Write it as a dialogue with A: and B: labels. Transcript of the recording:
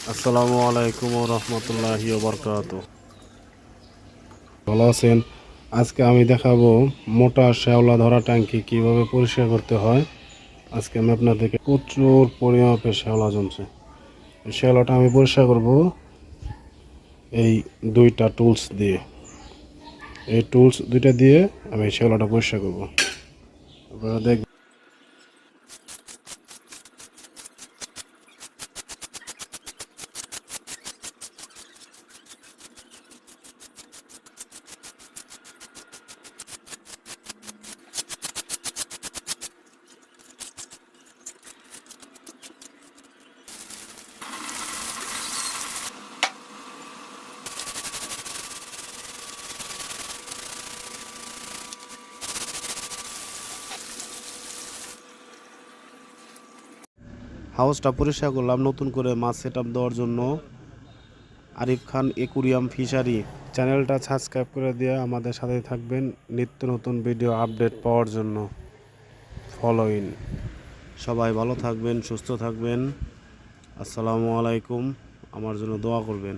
A: আসসালামু আলাইকুম ওয়া রাহমাতুল্লাহি ওয়া বারাকাতুহু। ভালো আছেন? আজকে আমি দেখাবো মোটা শ্যাওলা ধরা ট্যাঙ্কি কিভাবে পরিষ্কার করতে হয়। আজকে আমি আপনাদেরকে প্রচুর পরিমাপে শ্যাওলা জমছে। এই শ্যাওলাটা আমি পরিষ্কার করব এই দুইটা টুলস দিয়ে। এই টুলস দুইটা দিয়ে আমি এই শ্যাওলাটা পরিষ্কার করব। আপনারা দেখবেন। হাউসটা পরিষ্কার করলাম নতুন করে মাছ সেট আপ দেওয়ার জন্য। আরিফ খান একুরিয়াম ফিশারি চ্যানেলটা সাবস্ক্রাইব করে দিয়ে আমাদের সাথে থাকবেন নিত্য নতুন ভিডিও আপডেট পাওয়ার জন্য। ফলোইন সবাই ভালো থাকবেন, সুস্থ থাকবেন। আসসালামু আলাইকুম। আমার জন্য দোয়া করবেন।